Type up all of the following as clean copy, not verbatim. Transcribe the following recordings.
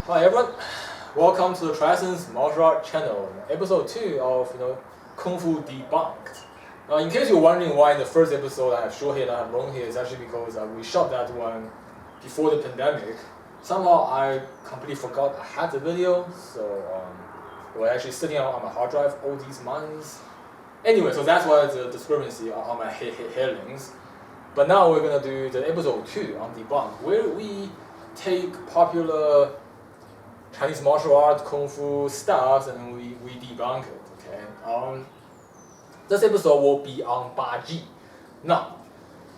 Hi everyone, welcome to the Trisense Martial Art channel, episode 2 of Kung Fu Debunked. In case you're wondering why in the first episode I have short hair and I have long hair, it's actually because we shot that one before the pandemic. Somehow I completely forgot I had the video, so it was actually sitting on my hard drive all these months. Anyway, so that's why the discrepancy on my hair lengths. But now we're gonna do the episode 2 on Debunk, where we take popular Chinese martial art, Kung Fu stuff, and we debunk it, okay? This episode will be on Baji. Now,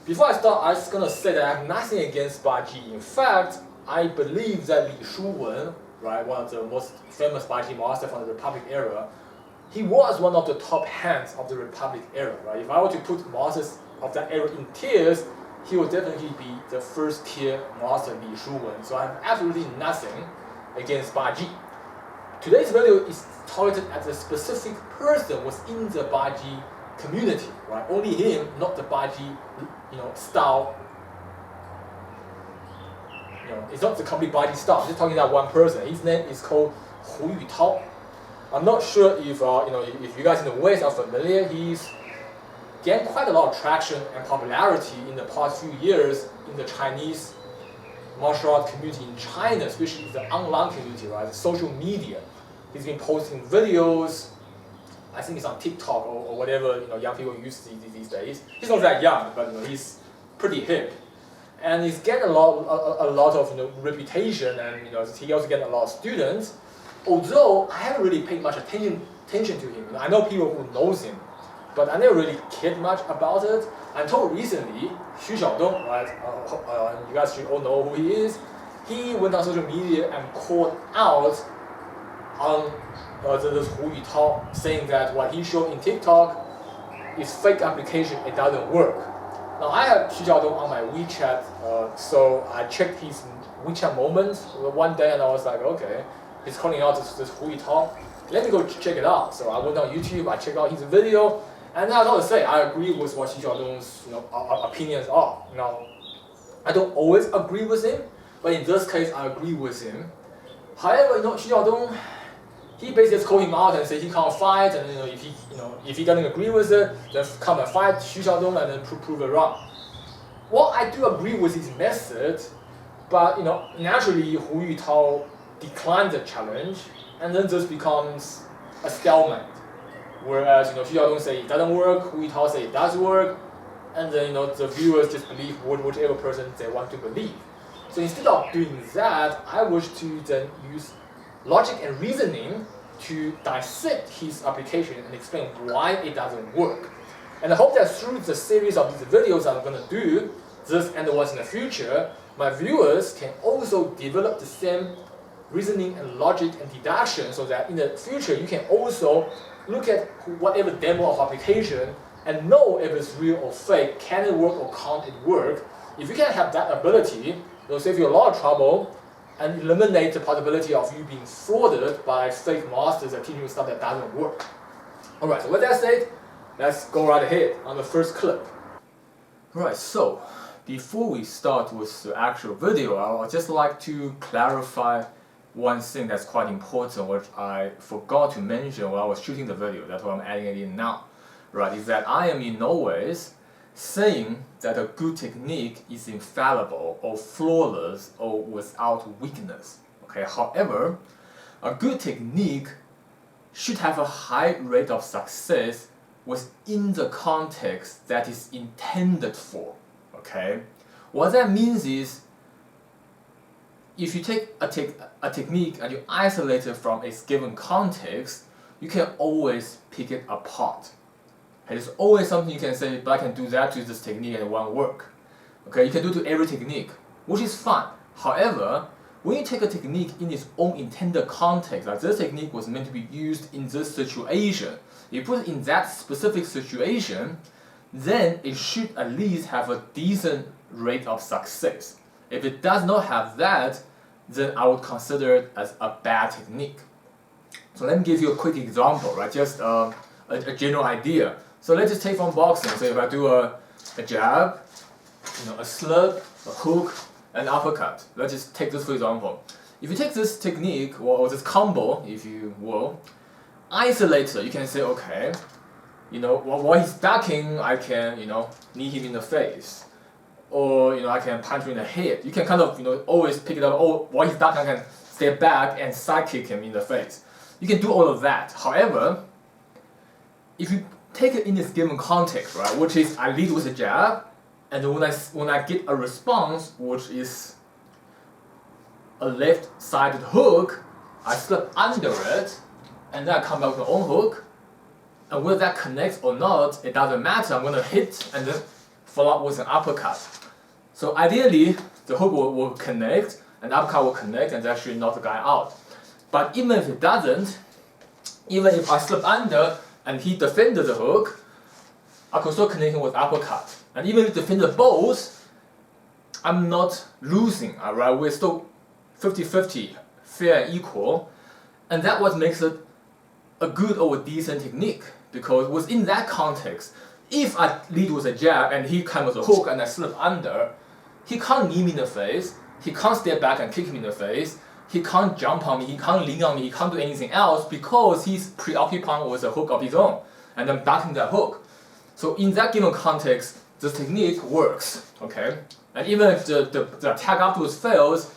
before I start, I'm just gonna say that I have nothing against Baji. In fact, I believe that Li Shuwen, right, one of the most famous Baji masters from the Republic era, he was one of the top hands of the Republic era, right? If I were to put masters of that era in tiers, he would definitely be the first tier master Li Shuwen. So I have absolutely nothing against Baji. Today's video is targeted at a specific person within the Baji community, right? Only him, not the Baji, style. It's not the complete Baji style. I'm just talking about one person. His name is called Hu Yutao. I'm not sure if if you guys in the West are familiar. He's gained quite a lot of traction and popularity in the past few years in the Chinese martial art community in China, especially the online community, right? The social media. He's been posting videos. I think it's on TikTok or whatever young people use these days. He's not that young, but he's pretty hip, and he's getting a lot of reputation, and he also getting a lot of students. Although I haven't really paid much attention to him. I know people who knows him, but I never really cared much about it until recently. Xu Xiaodong, right? You guys should all know who he is. He went on social media and called out on this Hu Yutao, saying that what he showed in TikTok is fake application. It doesn't work. Now I have Xu Xiaodong on my WeChat, so I checked his WeChat moments one day, and I was like, okay, he's calling out this Hu Yutao. Let me go check it out. So I went on YouTube. I checked out his video. And I gotta say, I agree with what Xu Xiaodong's opinions are. Now, I don't always agree with him, but in this case, I agree with him. However, Xu Xiaodong, he basically called him out and said he can't fight, and if he doesn't agree with it, then come and fight Xu Xiaodong and then prove it wrong. Well, I do agree with his method, but naturally Hu Yutao declined the challenge, and then this becomes a stalemate. Whereas Xu Xiaodong say it doesn't work, Hu Yutao say it does work, and then the viewers just believe whichever person they want to believe. So instead of doing that, I wish to then use logic and reasoning to dissect his application and explain why it doesn't work. And I hope that through the series of these videos I'm gonna do, this and the ones in the future, my viewers can also develop the same reasoning and logic and deduction, so that in the future you can also look at whatever demo of application and know if it's real or fake, can it work or can't it work. If you can have that ability, it'll save you a lot of trouble and eliminate the possibility of you being frauded by fake masters that teach you stuff that doesn't work. Alright, so with that said, let's go right ahead on the first clip. Alright, so before we start with the actual video, I would just like to clarify one thing that's quite important, which I forgot to mention while I was shooting the video. That's why I'm adding it in now. Right, is that I am in no ways saying that a good technique is infallible or flawless or without weakness. Okay, however, a good technique should have a high rate of success within the context that is intended for. Okay, what that means is, if you take a technique and you isolate it from its given context, you can always pick it apart. Okay, there's always something you can say, but I can do that to this technique and it won't work. Okay, you can do it to every technique, which is fine. However, when you take a technique in its own intended context, like this technique was meant to be used in this situation, you put it in that specific situation, then it should at least have a decent rate of success. If it does not have that, then I would consider it as a bad technique. So let me give you a quick example, right? Just a general idea. So let's just take from boxing. So if I do a jab, a slip, a hook, an uppercut. Let's just take this for example. if you take this technique, or this combo, if you will, isolate it, you can say, okay, while he's ducking, I can, knee him in the face. Or, I can punch him in the head. You can kind of, always pick it up, while he's ducking, I can step back and side kick him in the face. You can do all of that. However, if you take it in this given context, right, which is I lead with a jab, and when I get a response, which is a left-sided hook, I slip under it, and then I come back with my own hook, and whether that connects or not, it doesn't matter. I'm going to hit and then follow up with an uppercut. So ideally, the hook will connect, and the uppercut will connect, and that should knock the guy out. But even if it doesn't, even if I slip under and he defended the hook, I could still connect him with uppercut. And even if he defended both, I'm not losing, alright? We're still 50-50, fair and equal. And that's what makes it a good or a decent technique. Because within that context, if I lead with a jab and he comes with a hook and I slip under, he can't knee me in the face, he can't step back and kick me in the face, he can't jump on me, he can't lean on me, he can't do anything else because he's preoccupied with a hook of his own, and I'm ducking that hook. So in that given context, this technique works, okay? And even if the attack afterwards fails,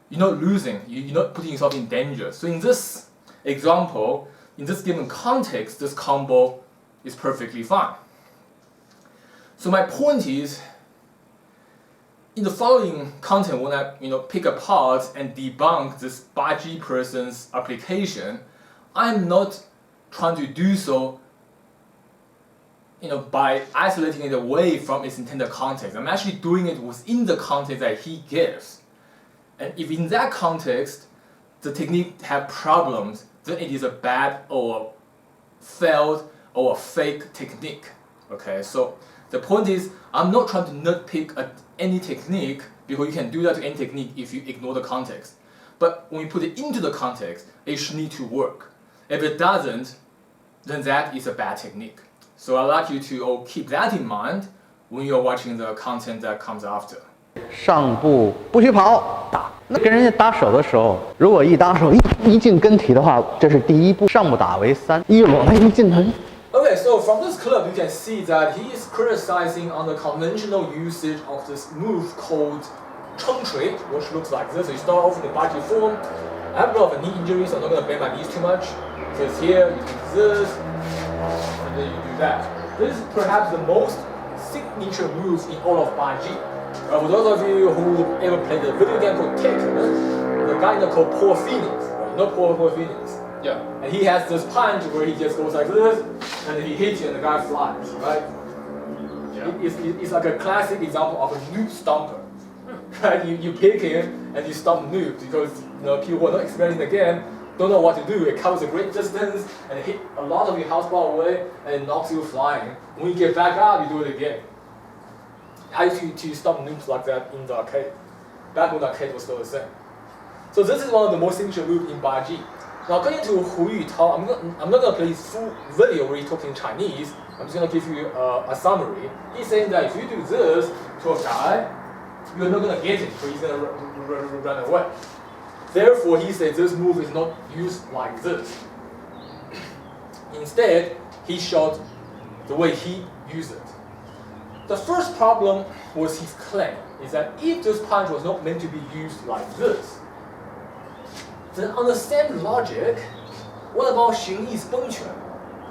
you're not losing, you're not putting yourself in danger. So in this example, in this given context, this combo is perfectly fine. So my point is, in the following content, when I pick apart and debunk this Baji person's application, I'm not trying to do so by isolating it away from its intended context. I'm actually doing it within the context that he gives. And if in that context the technique have problems, then it is a bad or failed or a fake technique. Okay, so the point is, I'm not trying to nitpick at any technique, because you can do that to any technique if you ignore the context. But when you put it into the context, it should need to work. If it doesn't, then that is a bad technique. So I'd like you to all keep that in mind when you're watching the content that comes after. 上步不许跑，打。那跟人家打手的时候，如果一打手一进跟体的话，这是第一步，上步打为3，一裸了一进腿。 Okay, so from this clip you can see that he is criticizing on the conventional usage of this move called Cheng Chui, which looks like this. So you start off in the Baji form. I have a lot of knee injuries, so I'm not going to bend my knees too much. So it's here, you do this, and then you do that. This is perhaps the most signature move in all of Baji. For those of you who ever played the video game called Tekken, the guy called Paul Phoenix, right? You know Paul Phoenix? Yeah. And he has this punch where he just goes like this, and then he hits you and the guy flies, right? Yeah. It's like a classic example of a noob stomper. Right? You pick him and you stomp noob because people who are not experienced in the game don't know what to do. It covers a great distance and it hit a lot of your house ball away and it knocks you flying. When you get back up, you do it again. I used to stomp noobs like that in the arcade. Back when the arcade was still the same. So this is one of the most signature moves in Baji. Now going to Hu Yutao, I'm not going to play his full video where he's talking Chinese. I'm just going to give you a summary. He's saying that if you do this to a guy, you're not going to get it, so he's going to run away. Therefore, he said this move is not used like this. Instead, he showed the way he used it. The first problem was his claim, is that if this punch was not meant to be used like this, then on the same logic, what about Xing Yi's Beng Quan?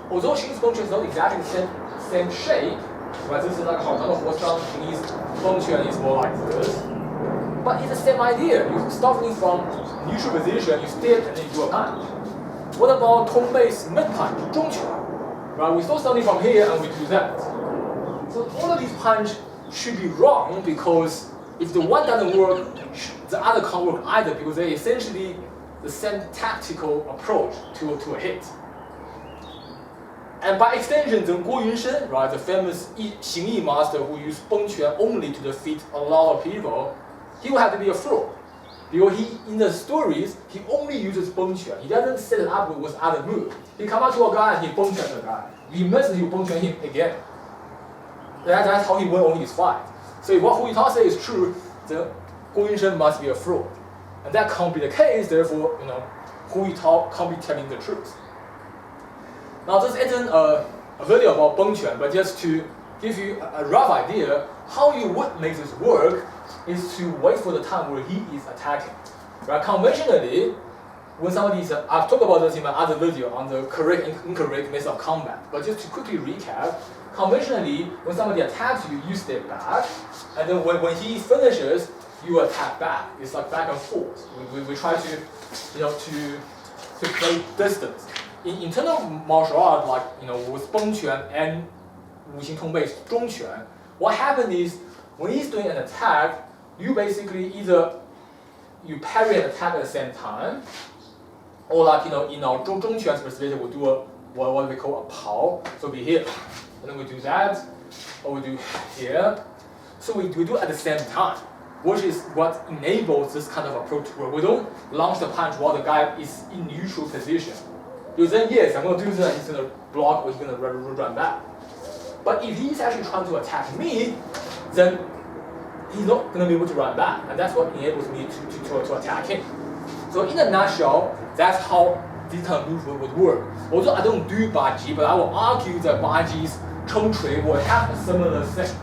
Although Xing Yi's Beng Quan is not exactly the same shape, right? This is like Hao Tang Huo Shang, Xing Yi's Beng Quan is more like this. But it's the same idea. You start from neutral position, you step and then you do a punch. What about Tong Bei's mid punch, Zhong Quan? Right? We start starting from here and we do that. So all of these punches should be wrong because if the one doesn't work, the other can't work either because they're essentially the same tactical approach to a hit. And by extension, then Guo Yunshen, right, the famous Xing Yi master who used Beng Quan only to defeat a lot of people, he will have to be a fraud. Because in the stories, he only uses Beng Quan. He doesn't set it up with other moves. He comes out to a guy and he Beng Quan the guy. We miss it, he will Beng Quan him again. That's how he won only his fight. So if what Hu Yutao says is true, then Guo Yunshen must be a fraud. And that can't be the case, therefore, Hu Yitao can't be telling the truth. Now, this isn't a video about Beng Quan, but just to give you a rough idea, how you would make this work is to wait for the time where he is attacking. Right? Conventionally, when somebody is, I've talked about this in my other video on the correct and incorrect method of combat, but just to quickly recap, conventionally, when somebody attacks you, you step back, and then when he finishes, you attack back. It's like back and forth. We try to, to play distance. In internal martial art, like with Beng Quan and Wu Xing Tong Bei's Zhong Quan, what happens is when he's doing an attack, you basically either you parry and attack at the same time, or like in our Zhong Quan's perspective, we do what we call a pao. So we here, and then we do that, or we do here. So we do it at the same time, which is what enables this kind of approach where we don't launch the punch while the guy is in neutral position. You then, yes, I'm going to do that, he's going to block or he's going to run back. But if he's actually trying to attack me, then he's not going to be able to run back. And that's what enables me to attack him. So in a nutshell, that's how this kind of move would work. Although I don't do Baji, but I will argue that Baji's Chong Chui will have a similar thing,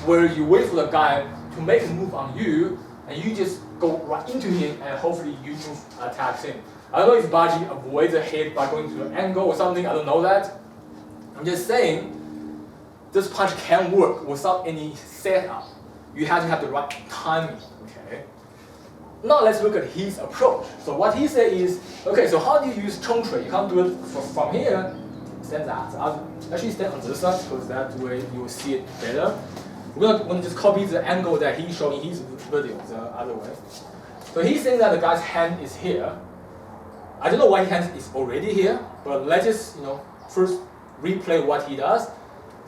where you wait for the guy to make a move on you, and you just go right into him, and hopefully you move attacks him. I don't know if Baji avoids a hit by going to an angle or something, I don't know that. I'm just saying, this punch can work without any setup. You have to have the right timing, okay? Now let's look at his approach. So what he said is, okay, so how do you use Chong Chui? You can't do it from here, stand that. I'll actually stand on this side, because that way you will see it better. We're going to just copy the angle that he showed in his video, the other way. So he's saying that the guy's hand is here. I don't know why his hand is already here, but let's just first replay what he does.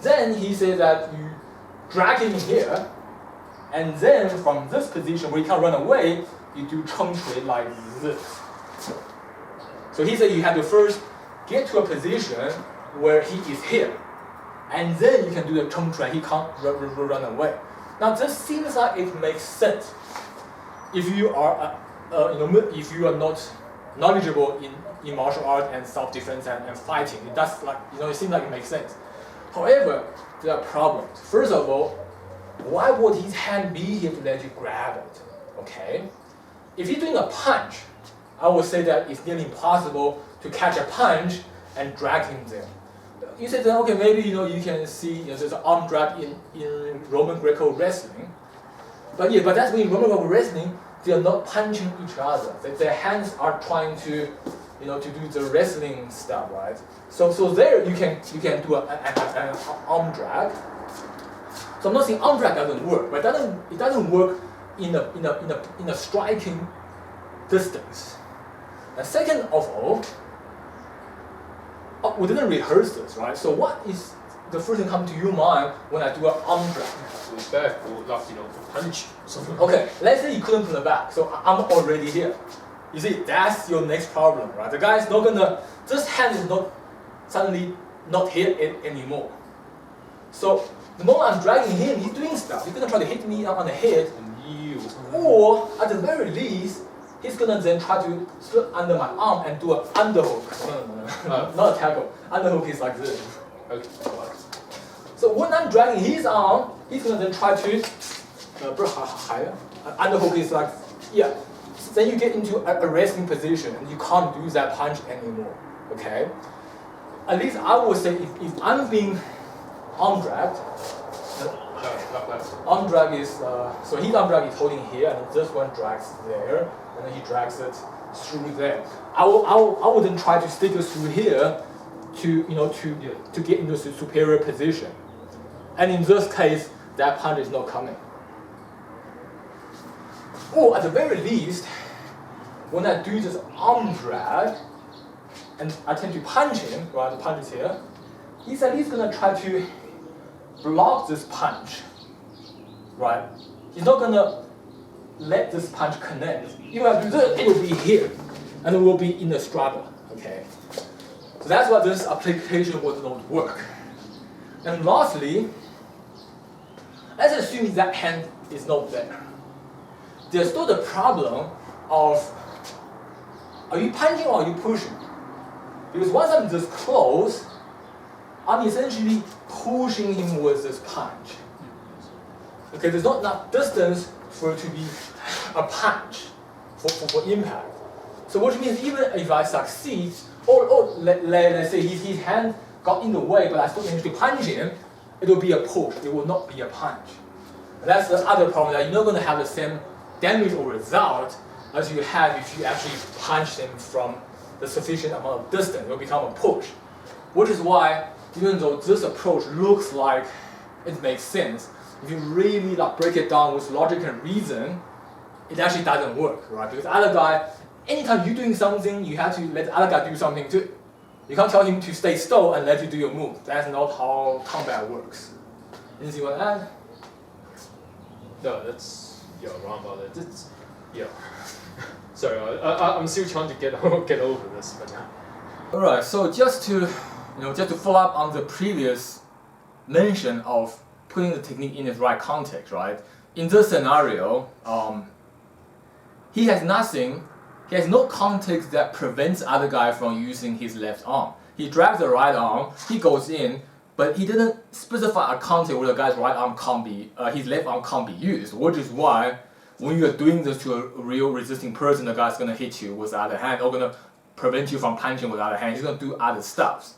Then he says that you drag him here, and then from this position where he can't run away, you do Chong Chui like this. So he said you have to first get to a position where he is here, and then you can do the Chong Chui, he can't run away. Now this seems like it makes sense if you are if you are not knowledgeable in martial art and self-defense and fighting. It does it seems like it makes sense. However, there are problems. First of all, why would his hand be here to let you grab it? Okay? If you're doing a punch, I would say that it's nearly impossible to catch a punch and drag him there. You said that, okay, maybe you can see there's an arm drag in Roman Greco wrestling. But that's when in Roman Greco wrestling, they are not punching each other. Their hands are trying to to do the wrestling stuff, right? So there you can do an arm drag. So I'm not saying arm drag doesn't work, but it doesn't work in a striking distance. And second of all, we didn't rehearse this, right? So what is the first thing come to your mind when I do an arm drag? Back or like to punch something. Okay, let's say you couldn't from the back, so I'm already here. You see, that's your next problem, right? The guy's not gonna, this hand is not suddenly not here anymore. So the moment I'm dragging him, he's doing stuff. He's gonna try to hit me on the head, or at the very least, he's gonna then try to slip under my arm and do an underhook. No, not a tackle. Underhook is like this. Okay. So when I'm dragging his arm, he's gonna then try to underhook is like, yeah. Then you get into a resting position and you can't do that punch anymore. Okay? At least I would say if I'm being arm dragged, arm drag is so his arm drag is holding here, and this one drags there, and then he drags it through there. I would then try to stick it through here to get into a superior position. And in this case, that punch is not coming. Or at the very least, when I do this arm drag, and I tend to punch him, right, the punch is here, he's at least gonna try to block this punch, right? He's not gonna let this punch connect. If I do this, it will be here, and it will be in the struggle, okay? So that's why this application would not work. And lastly, let's assume that hand is not there. There's still the problem of are you punching or are you pushing? Because once I'm this close, I'm essentially pushing him with this punch. Okay, there's not enough distance for it to be a punch for impact. So which means even if I succeed, or let's say his hand got in the way, but I still managed to punch him, it will be a push, it will not be a punch. And that's the other problem, that you're not going to have the same damage or result as you have if you actually punch him from the sufficient amount of distance. It will become a push. Which is why, even though this approach looks like it makes sense, if you really break it down with logic and reason, it actually doesn't work, right? Because the other guy, anytime you're doing something, you have to let the other guy do something too. You can't tell him to stay still and let you do your move. That's not how combat works. Anything you want to add? No, that's you're wrong about it. It's, yeah. Sorry, I'm still trying to get over this, but yeah. All right. So just to follow up on the previous mention of putting the technique in its right context, right? In this scenario, he has nothing. He has no context that prevents the other guy from using his left arm. He drags the right arm. He goes in. But he didn't specify a context where the guy's right arm can't be, his left arm can't be used, which is why when you're doing this to a real resisting person, the guy's gonna hit you with the other hand, or gonna prevent you from punching with the other hand. He's gonna do other stuff.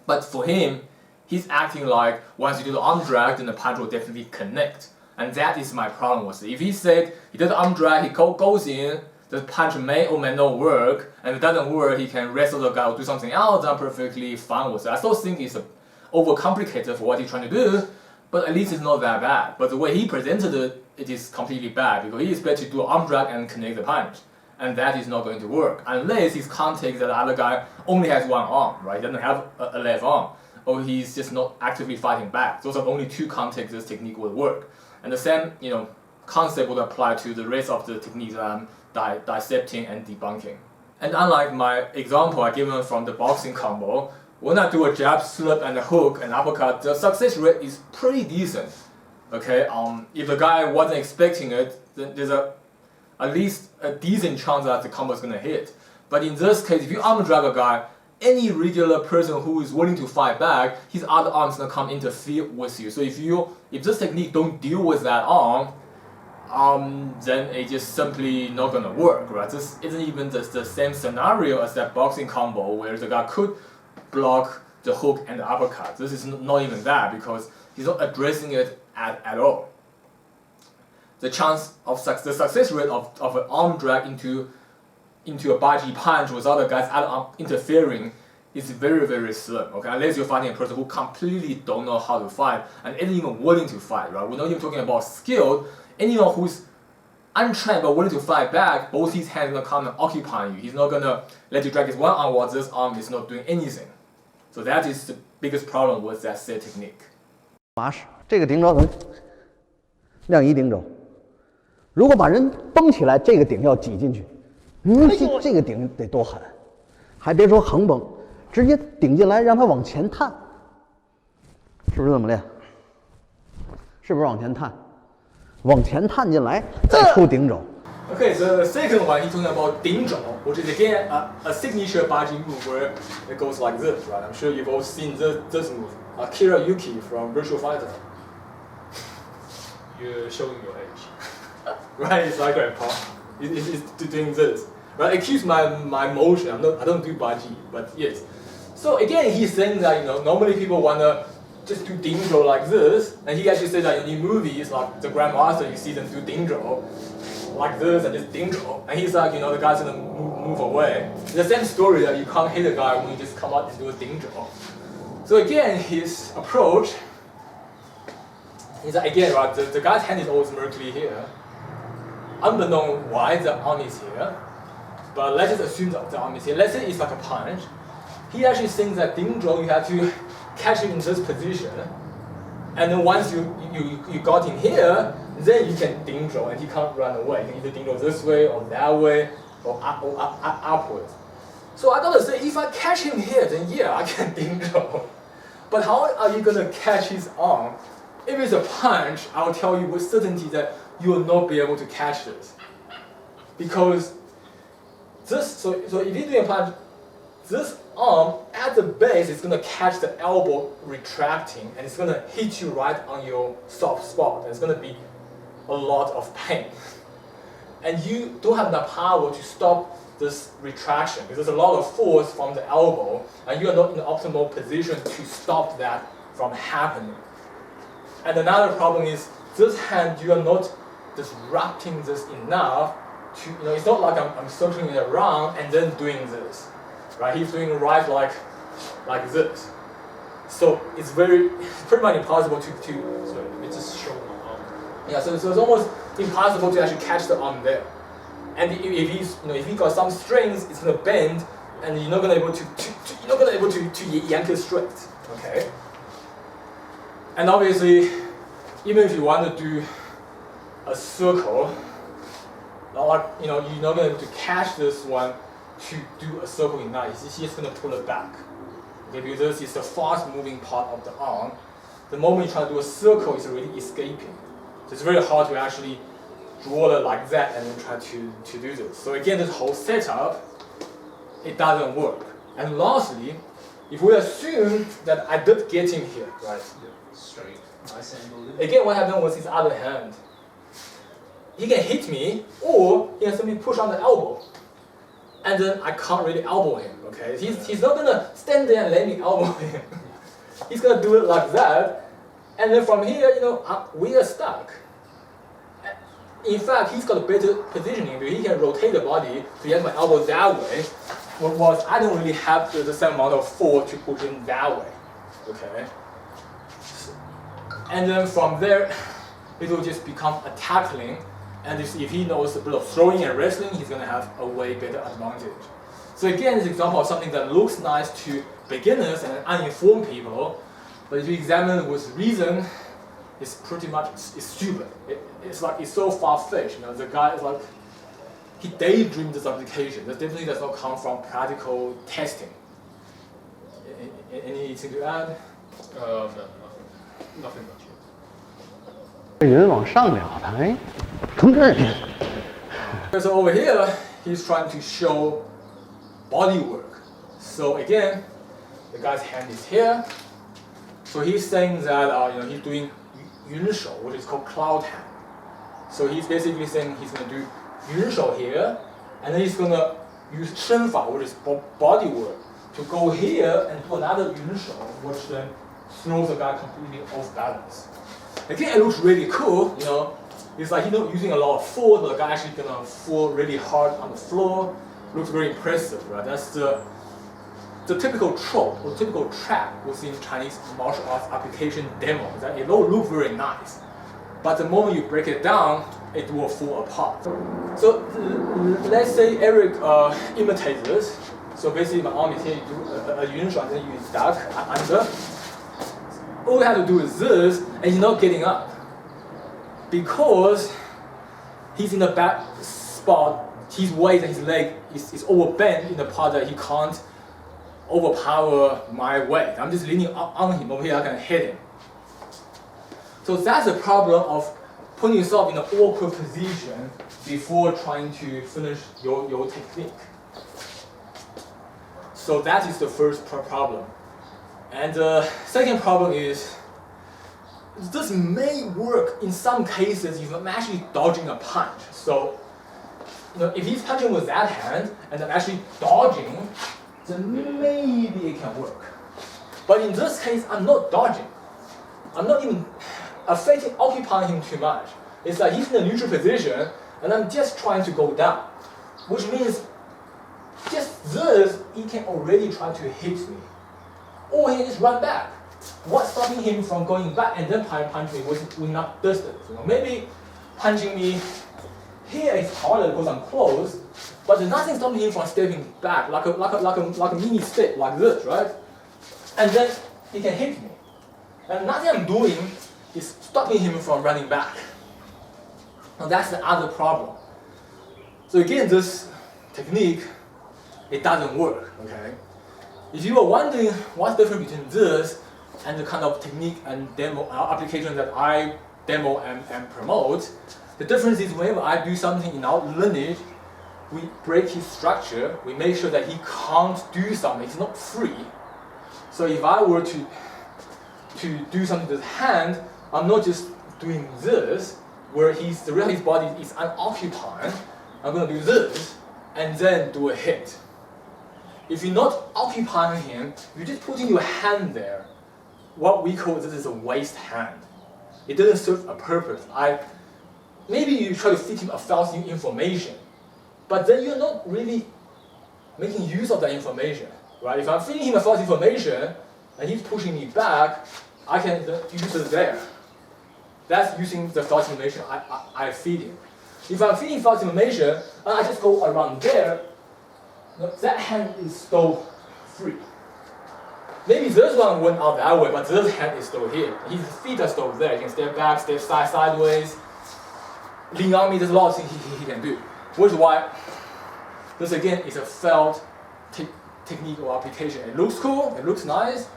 But for him, he's acting like once you do the arm drag, then the punch will definitely connect. And that is my problem with it. If he said he does the arm drag, he goes in, the punch may or may not work, and if it doesn't work, he can wrestle the guy or do something else, I'm perfectly fine with it. I still think it's overcomplicated for what he's trying to do, but at least it's not that bad. But the way he presented it, it is completely bad, because he expects to do an arm drag and connect the punch. And that is not going to work, unless his context that the other guy only has one arm, right? He doesn't have a left arm, or he's just not actively fighting back. Those are only two contexts this technique would work. And the same, concept would apply to the rest of the techniques that I'm dissecting and debunking. And unlike my example I given from the boxing combo, when I do a jab, slip, and a hook and uppercut, the success rate is pretty decent. Okay, if the guy wasn't expecting it, then there's at least a decent chance that the combo is gonna hit. But in this case, if you arm drag a guy, any regular person who is willing to fight back, his other arm is gonna come interfere with you. So if this technique don't deal with that arm, then it's just simply not gonna work, right? This isn't even the same scenario as that boxing combo where the guy could block the hook and the uppercut. This is not even that, because he's not addressing it at all. The chance of the success rate of an arm drag into a baji punch without the guy's other arm interfering is very, very slim, okay? Unless you're fighting a person who completely don't know how to fight and isn't even willing to fight, right? We're not even talking about skilled. Anyone who's untrained but willing to fight back, both his hands are gonna come and occupy you. He's not gonna let you drag his one arm while this arm is not doing anything. So that is the biggest problem with that set technique. 马式这个顶肘能量一顶肘，如果把人绷起来，这个顶要挤进去，这个顶得多狠，还别说横绷，直接顶进来让他往前探，是不是这么练？是不是往前探？往前探进来，再出顶肘。Okay, the second one he's talking about 顶肘, which is again a signature baji move where it goes like this, right? I'm sure you've all seen this move. Akira Yuki from Virtua Fighter. You're showing your age. Right, it's like grandpa. He's doing this. Right, excuse my motion. I don't do baji, but yes. So again, he's saying that normally people wanna just do 顶肘 like this, and he actually said that in movies like the Grandmaster, you see them do 顶肘 like this and just 顶肘, and he's like, the guy's gonna move away. It's the same story that you can't hit a guy when you just come out and do a 顶肘. So again, his approach is that again, right, the guy's hand is always mercury here. Unbeknown why the arm is here, but let's just assume that the arm is here. Let's say it's like a punch. He actually thinks that 顶肘 you have to catch him in this position, and then once you got him here, then you can 顶肘 and he can't run away. You can either 顶肘 this way or that way or upwards. So I gotta say, if I catch him here, then yeah, I can 顶肘. But how are you gonna catch his arm? If it's a punch, I'll tell you with certainty that you will not be able to catch this. because so if you're doing a punch, this arm at the base is going to catch the elbow retracting, and it's going to hit you right on your soft spot. And it's going to be a lot of pain. And you don't have enough power to stop this retraction because there's a lot of force from the elbow, and you are not in the optimal position to stop that from happening. And another problem is this hand, you are not disrupting this enough to, it's not like I'm circling it around and then doing this, right? He's doing right like this. So it's pretty much impossible to So it just show my arm. yeah, so it's almost impossible to actually catch the arm there. And if he's got some strings, it's gonna bend, and you're not gonna able to yank it straight. Okay. And obviously, even if you want to do a circle, you're not gonna be able to catch this one to do a circle enough. He's just gonna pull it back. Okay, because this is the fast-moving part of the arm. The moment you try to do a circle, it's already escaping. So it's very hard to actually draw it like that and then try to do this. So again, this whole setup, it doesn't work. And lastly, if we assume that I did get him here, right? Yeah, straight, nice angle. Again, what happened was his other hand. He can hit me, or he can simply push on the elbow. And then I can't really elbow him, okay? He's not gonna stand there and let me elbow him. He's gonna do it like that. And then from here, we are stuck. In fact, he's got a better positioning because he can rotate the body to yank my elbow that way, whereas I don't really have the same amount of force to push him that way, okay? And then from there, it will just become a tackling, and if he knows a bit of throwing and wrestling, he's going to have a way better advantage. So again, this example of something that looks nice to beginners and uninformed people, but if you examine it with reason, it's pretty much stupid. It's so far-fetched. The guy is like, he daydreamed this application. That definitely does not come from practical testing. Anything to add? No, nothing much. 这人往上聊的，哎，从这儿。 So over here, he's trying to show body work. So again, the guy's hand is here. So he's saying that he's doing 云手, which is called cloud hand. So he's basically saying he's going to do 云手 here, and then he's going to use 身法, which is body work, to go here and do another 云手, which then throws the guy completely off balance. Again, it looks really cool, It's like he's not using a lot of force, but the guy actually gonna fall really hard on the floor. Looks very impressive, right? That's the typical trope or typical trap within Chinese martial arts application demo. That it all look very nice, but the moment you break it down, it will fall apart. So let's say Eric imitates this. So basically, my arm is here. You do a yun shot, and then you duck under. All we have to do is this, and he's not getting up because he's in the back spot. His weight and his leg is overbent in the part that he can't overpower my weight. I'm just leaning on him. Over here, I can hit him. So that's the problem of putting yourself in an awkward position before trying to finish your technique. So that is the first problem. And the second problem is, this may work in some cases if I'm actually dodging a punch. So, if he's punching with that hand and I'm actually dodging, then maybe it can work. But in this case, I'm not dodging. I'm not even occupying him too much. It's like he's in a neutral position and I'm just trying to go down, which means just this, he can already try to hit me. Or he just run back. What's stopping him from going back and then punch me with enough distance? Maybe punching me here is harder because I'm close, but there's nothing stopping him from stepping back like a mini step like this, right? And then he can hit me. And nothing I'm doing is stopping him from running back. Now that's the other problem. So again, this technique, it doesn't work, okay? If you are wondering what's the difference between this and the kind of technique and demo application that I demo and promote, the difference is whenever I do something in our lineage, we break his structure, we make sure that he can't do something, he's not free. So if I were to do something with his hand, I'm not just doing this, where the rest of his body is unoccupied. I'm going to do this, and then do a hit. If you're not occupying him, you're just putting your hand there. What we call this is a waste hand. It doesn't serve a purpose. Maybe you try to feed him a false information, but then you're not really making use of that information, right? If I'm feeding him a false information, and he's pushing me back, I can use it there. That's using the false information I feed him. If I'm feeding false information, and I just go around there, that hand is still free. Maybe this one went out that way, but this hand is still here. His feet are still there. He can step back, step sideways, lean on me. There's a lot of things he can do. Which is why this again is a failed technique or application. It looks cool, it looks nice,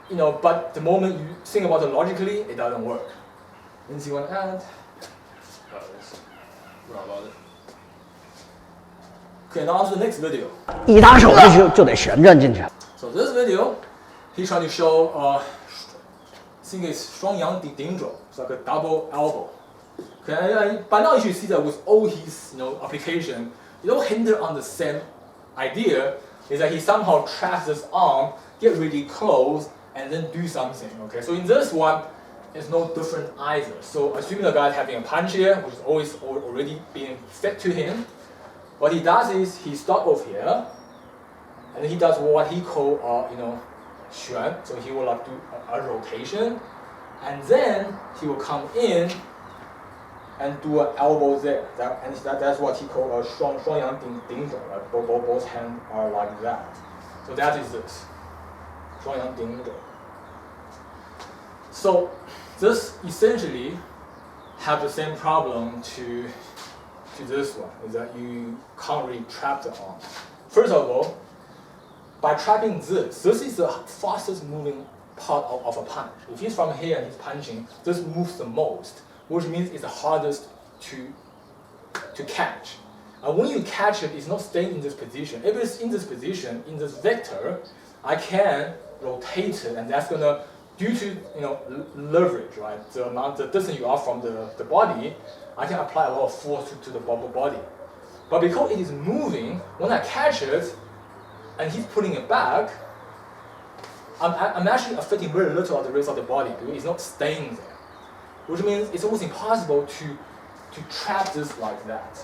but the moment you think about it logically, it doesn't work. Anything you want to add? Right about it. Okay, now on to the next video. 一打手就得旋转进去。 So this video, he's trying to show, I think it's 双阳顶肘, it's like a double elbow. Okay, and by now you should see that with all his application, it all hinges on the same idea, is that he somehow traps his arm, get really close, and then do something. Okay, so in this one, it's no different either. So assuming the guy is having a punch here, which is always already being fed to him, what he does is he starts off here, and he does what he calls, 旋. So he will do a rotation, and then he will come in and do an elbow there. That's what he calls 双阳顶肘. Right? Both hands are like that. So that is this. 双阳顶肘. So this essentially have the same problem to this one, is that you can't really trap the arm. First of all, by trapping this is the fastest moving part of a punch. If he's from here and he's punching, this moves the most, which means it's the hardest to catch. And when you catch it, it's not staying in this position. If it's in this position, in this vector, I can rotate it, and that's gonna, due to leverage, right? The distance you are from the body, I can apply a lot of force to the body. But because it is moving, when I catch it, and he's pulling it back, I'm actually affecting very little of the rest of the body because it's not staying there. Which means it's almost impossible to trap this like that.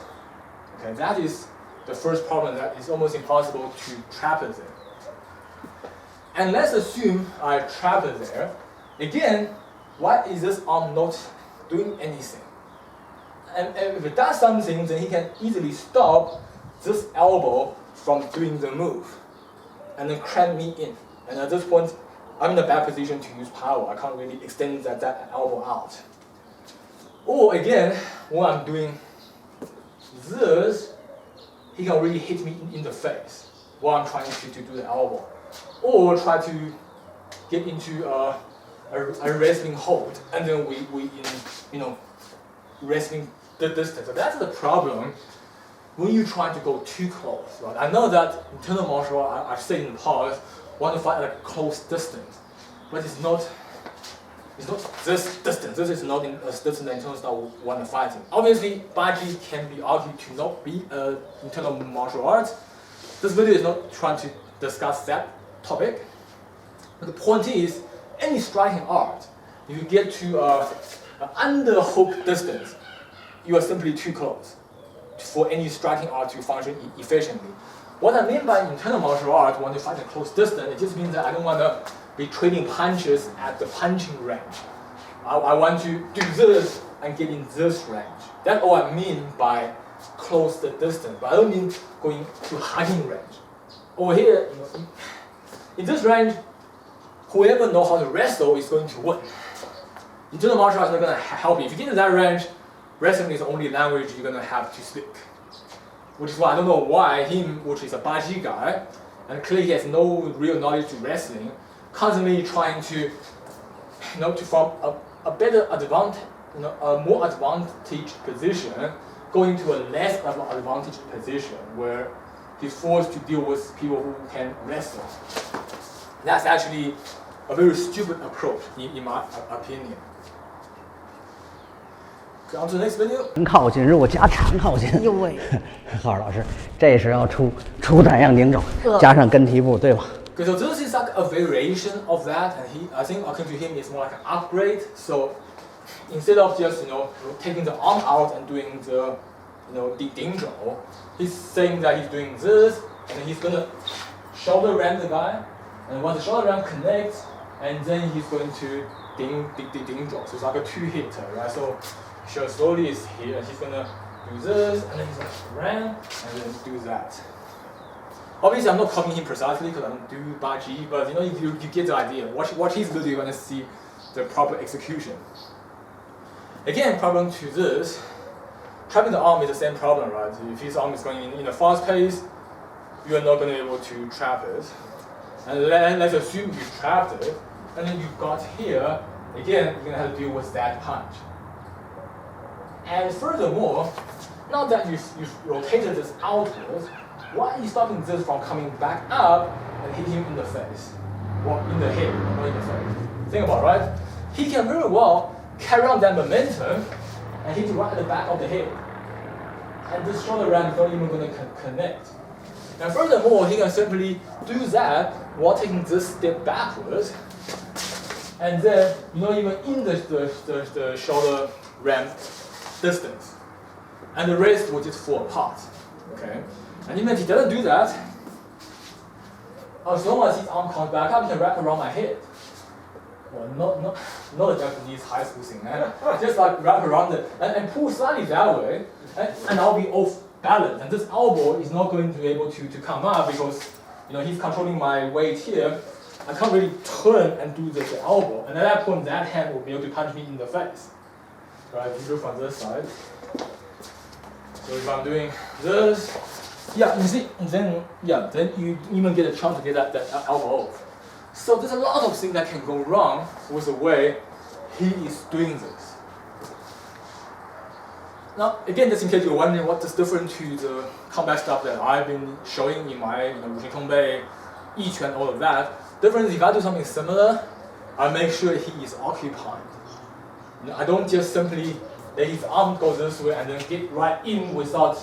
Okay, that is the first problem, that it's almost impossible to trap it there. And let's assume I trap it there. Again, why is this arm not doing anything? And if it does something, then he can easily stop this elbow from doing the move, and then cramp me in. And at this point, I'm in a bad position to use power. I can't really extend that elbow out. Or again, when I'm doing this, he can really hit me in the face while I'm trying to do the elbow. Or try to get into a wrestling hold, and then we in wrestling the distance. So that's the problem when you try to go too close, right? I know that internal martial art, I've said in the past, want to fight at a close distance, but it's not this distance. This is not a distance that internal style want to fight in. Obviously, Baji can be argued to not be an internal martial art. This video is not trying to discuss that topic. But the point is, any striking art, if you get to an underhook distance, you are simply too close for any striking art to function efficiently. What I mean by internal martial art, when you fight at close distance, it just means that I don't want to be trading punches at the punching range. I want to do this and get in this range. That's all I mean by close the distance, but I don't mean going to hugging range. Over here, in this range, whoever knows how to wrestle is going to win. Internal martial arts is not going to help you. If you get in that range, wrestling is the only language you're going to have to speak. Which is why I don't know why him, which is a Baji guy, and clearly he has no real knowledge to wrestling, constantly trying to from a better advantage, a more advantaged position, go into a less advantaged position where he's forced to deal with people who can wrestle. That's actually a very stupid approach, in my opinion. On to the next video. 长靠近，如果加长靠近，呦喂，郝老师，这是要出单样顶肘，加上跟蹄步，对吧？ Okay, so this is like a variation of that, and I think according to him, it's more like an upgrade. So instead of just taking the arm out and doing the ding zhou, he's saying that he's doing this, and then he's gonna shoulder ram the guy, and once the shoulder ram connects, and then he's going to ding zhou. So it's like a two-hitter, right? So slowly is here, and he's gonna do this, and then he's gonna ram, and then do that. Obviously, I'm not copying him precisely because I don't do Baji, but you get the idea. Watch his video, you're gonna see the proper execution. Again, problem to this, trapping the arm is the same problem, right? If his arm is going in a fast pace, you are not gonna be able to trap it. And let's assume you trapped it, and then you got here, again, you're gonna have to deal with that punch. And furthermore, now that you've rotated this outwards, why are you stopping this from coming back up and hitting him in the face? Or in the head, not in the face. Think about it, right? He can very well carry on that momentum and hit you right at the back of the head. And this shoulder ram is not even going to connect. And furthermore, he can simply do that while taking this step backwards. And then you're not even in the shoulder ram distance. And the wrist will just fall apart. Okay? And even if he doesn't do that, as long as his arm comes back up, he can wrap around my head. Well, not a Japanese high school thing, man. Just like wrap around it and pull slightly that way, and I'll be off balance. And this elbow is not going to be able to come up because he's controlling my weight here. I can't really turn and do the elbow. And at that point, that hand will be able to punch me in the face. Right, if you look from this side. So if I'm doing this, yeah, you see, then you even get a chance to get that elbow off. So there's a lot of things that can go wrong with the way he is doing this. Now, again, just in case you're wondering what is different to the combat stuff that I've been showing in my Wushin Tongbei, Yiquan, all of that, difference is if I do something similar, I make sure he is occupied. I don't just simply let his arm go this way and then get right in without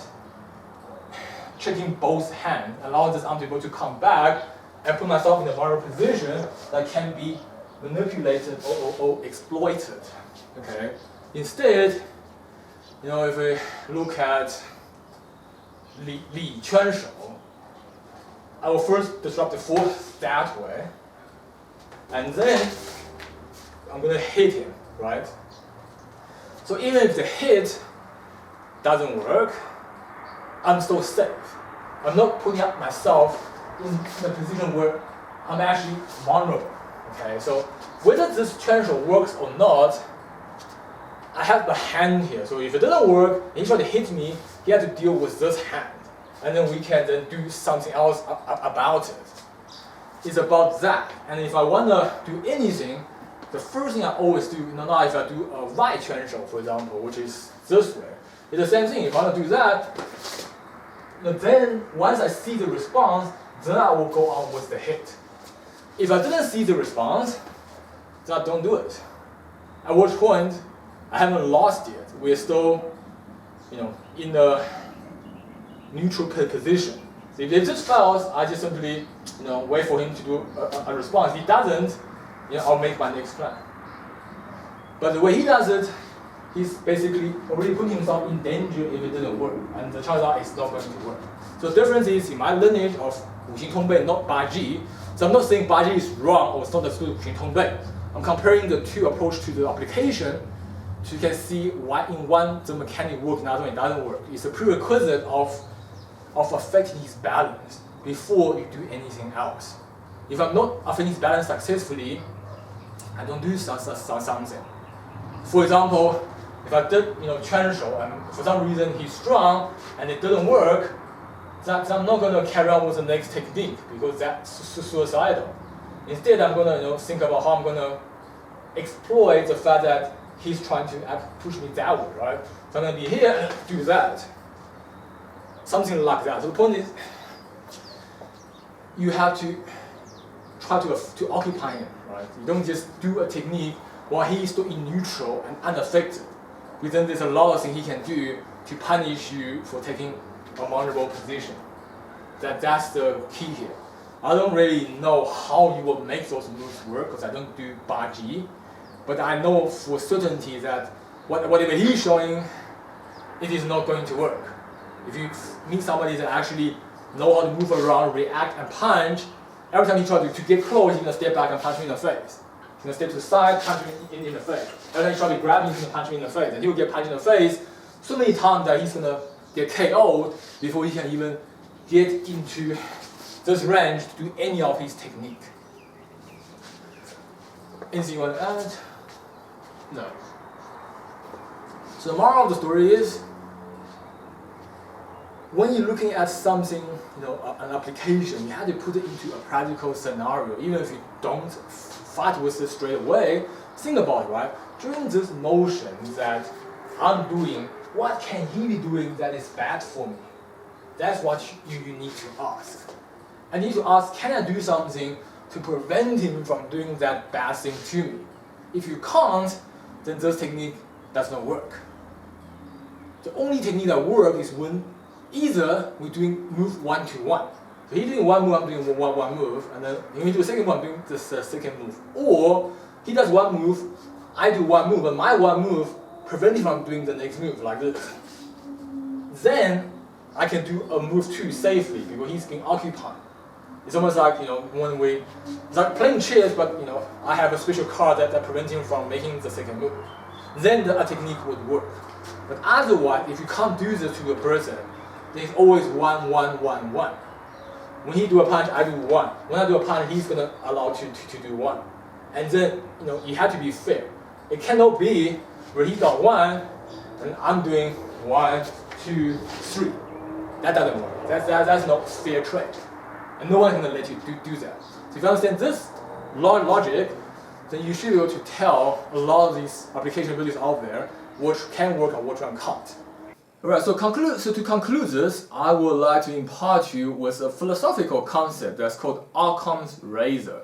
checking both hands, allow this arm to be able to come back and put myself in a vulnerable position that can be manipulated or exploited. Okay. Instead, if we look at Li Quanshou, I will first disrupt the force that way, and then I'm going to hit him, right? So even if the hit doesn't work, I'm still safe. I'm not putting up myself in the position where I'm actually vulnerable. Okay, so whether this Quanshou works or not, I have the hand here. So if it doesn't work, and he tries to hit me, he has to deal with this hand. And then we can then do something else about it. It's about that. And if I want to do anything, the first thing I always do, now if I do a right Quanshou, for example, which is this way, it's the same thing. If I want to do that, then once I see the response, then I will go on with the hit. If I didn't see the response, then I don't do it. At which point, I haven't lost yet. We're still, in a neutral position. So if this fails, I just simply, wait for him to do a response. If he doesn't, I'll make my next plan. But the way he does it, he's basically already putting himself in danger if it doesn't work, and the chances are it's not going to work. So the difference is in my lineage of Wushin Tongbei, not Baji. So I'm not saying Baji is wrong or it's not the school of Wushin Tongbei. I'm comparing the two approaches to the application, so you can see why in one the mechanic works, in another one it doesn't work. It's a prerequisite of affecting his balance before you do anything else. If I'm not affecting his balance successfully, I don't do something. For example, if I did Quanshou and for some reason he's strong and it didn't work, then I'm not going to carry on with the next technique because that's suicidal. Instead, I'm going to think about how I'm going to exploit the fact that he's trying to push me that way, right? So I'm gonna be here, do that. Something like that. So the point is, you have to try to occupy him, right? You don't just do a technique while he's still in neutral and unaffected. Because then there's a lot of things he can do to punish you for taking a vulnerable position. That's the key here. I don't really know how you will make those moves work because I don't do Baji, but I know for certainty that whatever he's showing, it is not going to work. If you meet somebody that actually know how to move around, react, and punch, every time he tries to get close, he's gonna step back and punch me in the face. He's gonna step to the side, punch me in the face. Every time he tries to grab me, he's gonna punch me in the face, and he will get punched in the face so many times that he's gonna get KO'd before he can even get into this range to do any of his technique. Anything you want to add? No. So the moral of the story is, when you're looking at something, an application, you have to put it into a practical scenario. Even if you don't fight with it straight away, think about it, right? During this motion that I'm doing, what can he be doing that is bad for me? That's what you need to ask. I need to ask, can I do something to prevent him from doing that bad thing to me? If you can't, then this technique does not work. The only technique that works is when either we're doing move 1-to-1. So he's doing one move, I'm doing one move, and then when we do a second move, I'm doing the second move. Or he does one move, I do one move, but my one move prevents him from doing the next move like this. Then I can do a move 2 safely because he's being occupied. It's almost like, when it's like playing chess, but I have a special card that prevents him from making the second move. Then the technique would work. But otherwise, if you can't do this to a person, then it's always 1-1-1-1. When he do a punch, I do 1. When I do a punch, he's gonna allow you to do 1. And then, you have to be fair. It cannot be where he got 1, and I'm doing 1, 2, 3. That doesn't work. That's not fair trade. And no one's gonna let you do that. So if you understand this logic, then you should be able to tell a lot of these application abilities out there which can work and which one can't. Alright, so to conclude this, I would like to impart you with a philosophical concept that's called Occam's razor.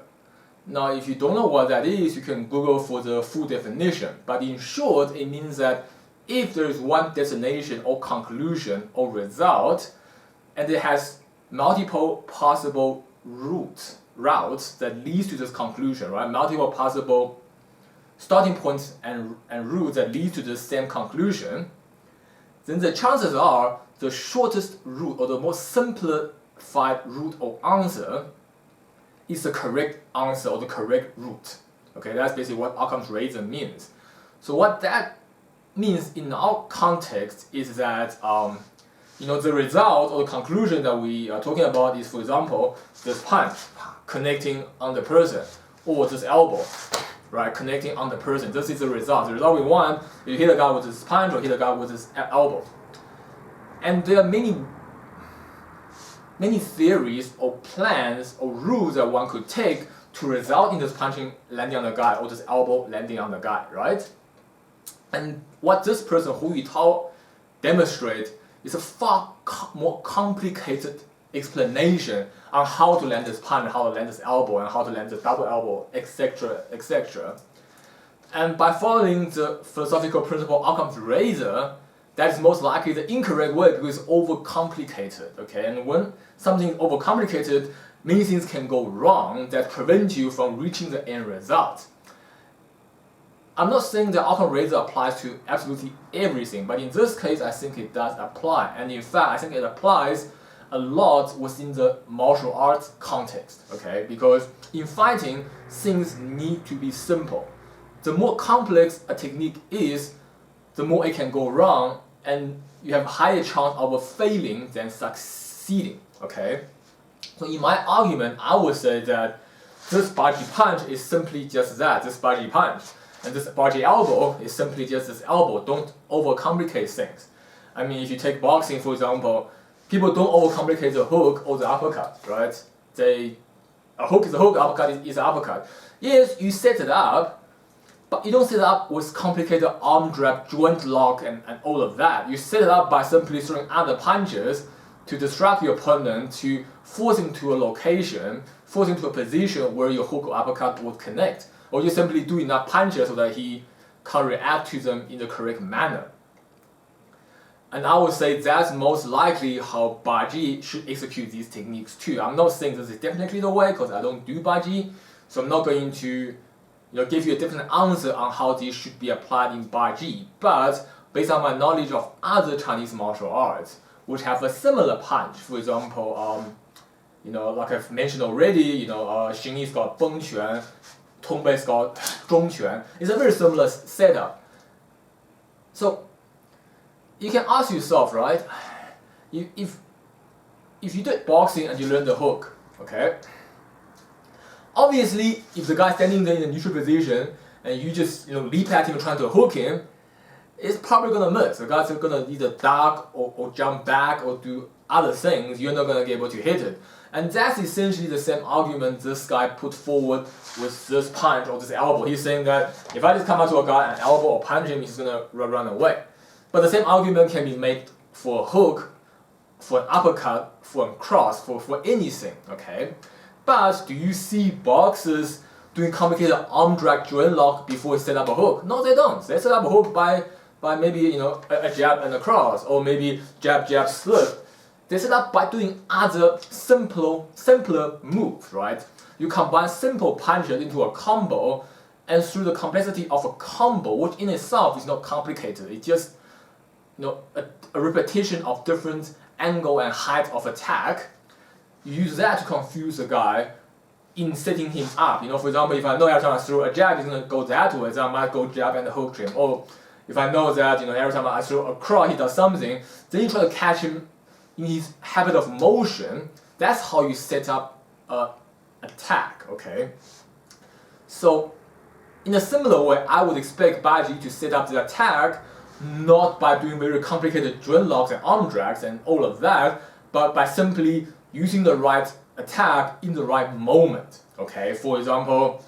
Now, if you don't know what that is, you can Google for the full definition. But in short, it means that if there is one destination or conclusion or result, and it has multiple possible routes that leads to this conclusion, right? Multiple possible starting points and routes that lead to the same conclusion, then the chances are the shortest route or the most simplified route or answer is the correct answer or the correct route. Okay, that's basically what Occam's razor means. So what that means in our context is that the result or the conclusion that we are talking about is, for example, this punch connecting on the person, or this elbow, right, connecting on the person. This is the result. The result we want is you hit a guy with this punch or hit a guy with this elbow. And there are many theories or plans or rules that one could take to result in this punching landing on the guy or this elbow landing on the guy, right? And what this person, Hu Yutao, demonstrates is a far more complicated explanation on how to land this punch, how to land this elbow, and how to land the double elbow, etc., etc. And by following the philosophical principle Occam's razor, that is most likely the incorrect way because it's overcomplicated. Okay, and when something is overcomplicated, many things can go wrong that prevent you from reaching the end result. I'm not saying that Occam's razor applies to absolutely everything, but in this case, I think it does apply. And in fact, I think it applies a lot within the martial arts context, okay? Because in fighting, things need to be simple. The more complex a technique is, the more it can go wrong, and you have a higher chance of failing than succeeding, okay? So in my argument, I would say that this Baji punch is simply just that, this Baji punch. And this Baji elbow is simply just this elbow. Don't overcomplicate things. I mean, if you take boxing, for example, people don't overcomplicate the hook or the uppercut, right? A hook is a hook, uppercut is an uppercut. Yes, you set it up, But you don't set it up with complicated arm drag, joint lock, and all of that. You set it up by simply throwing other punches to distract your opponent, to force him to a location, force him to a position where your hook or uppercut would connect. Or you simply do enough punches so that he can react to them in the correct manner. And I would say that's most likely how Baji should execute these techniques too. I'm not saying this is definitely the way because I don't do Baji, so I'm not going to give you a different answer on how these should be applied in Baji. But based on my knowledge of other Chinese martial arts, which have a similar punch, for example, like I've mentioned already, Xing Yi's got Beng Quan, Tong Bei's got Zhong Quan. It's a very similar setup. So you can ask yourself, right? If you did boxing and you learned the hook, okay? Obviously, if the guy's standing there in a neutral position and you just leap at him trying to hook him, it's probably gonna miss. The guy's gonna either duck or jump back or do other things. You're not gonna be able to hit it. And that's essentially the same argument this guy put forward with this punch or this elbow. He's saying that if I just come up to a guy and elbow or punch him, he's gonna run away. But the same argument can be made for a hook, for an uppercut, for a cross, for anything, okay? But do you see boxers doing complicated arm drag joint lock before they set up a hook? No, they don't. They set up a hook by maybe a jab and a cross, or maybe jab slip. They set up by doing other simpler moves, right? You combine simple punches into a combo, and through the complexity of a combo, which in itself is not complicated, it's just a repetition of different angle and height of attack. You use that to confuse the guy in setting him up. For example, if I know every time I throw a jab, he's gonna go that way, then I might go jab and hook him. Or if I know that every time I throw a cross, he does something, then you try to catch him in his habit of motion. That's how you set up an attack, okay? So, in a similar way, I would expect Baji to set up the attack not by doing very complicated joint locks and arm drags and all of that, but by simply using the right attack in the right moment, okay? For example,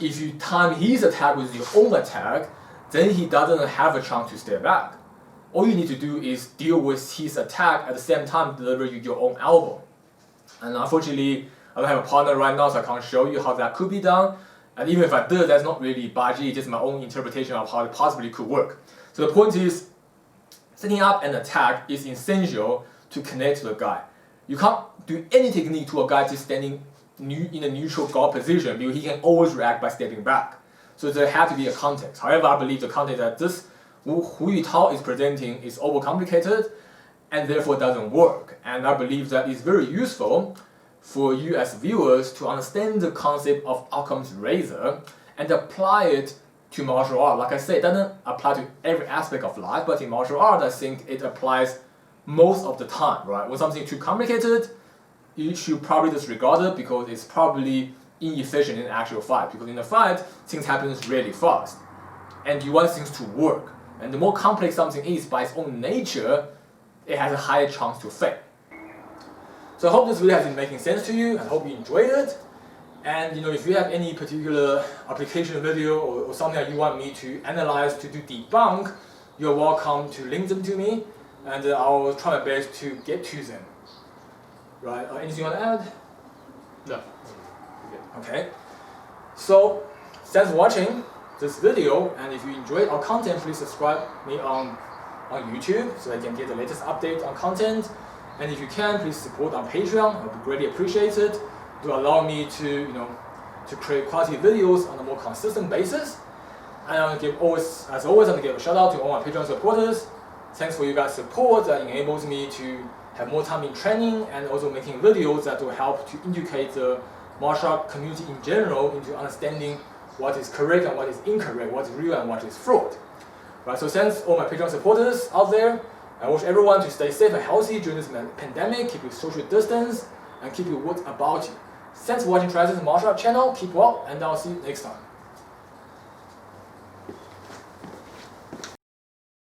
if you time his attack with your own attack, then he doesn't have a chance to step back. All you need to do is deal with his attack at the same time deliver you your own elbow. And unfortunately, I don't have a partner right now, so I can't show you how that could be done. And even if I did, that's not really Baji, it's just my own interpretation of how it possibly could work. So the point is, setting up an attack is essential to connect to the guy. You can't do any technique to a guy just standing in a neutral guard position because he can always react by stepping back. So there has to be a context. However, I believe the context that this Hu Yutao is presenting is overcomplicated and therefore doesn't work. And I believe that it's very useful for you as viewers to understand the concept of Occam's razor and apply it to martial art. Like I said, it doesn't apply to every aspect of life, but in martial art, I think it applies most of the time, right? When something too complicated, you should probably disregard it because it's probably inefficient in actual fight. Because in a fight, things happen really fast, and you want things to work. And the more complex something is by its own nature, it has a higher chance to fail. So I hope this video has been making sense to you. I hope you enjoyed it. And if you have any particular application video or something that you want me to analyze, to do debunk, you're welcome to link them to me, and I'll try my best to get to them. Right? Anything you want to add? No. Okay. So thanks for watching this video, and if you enjoyed our content, please subscribe me on YouTube so I can get the latest update on content. And if you can, please support on Patreon. I would greatly appreciate it. To allow me to to create quality videos on a more consistent basis. And I want to give as always, I want to give a shout out to all my Patreon supporters. Thanks for you guys' support that enables me to have more time in training and also making videos that will help to educate the martial art community in general into understanding what is correct and what is incorrect, what is real and what is fraud. Right, so thanks all my Patreon supporters out there. I wish everyone to stay safe and healthy during this pandemic, keep your social distance, and keep your wits about you. Thanks for watching Triassic Martial Art channel, keep well, and I'll see you next time.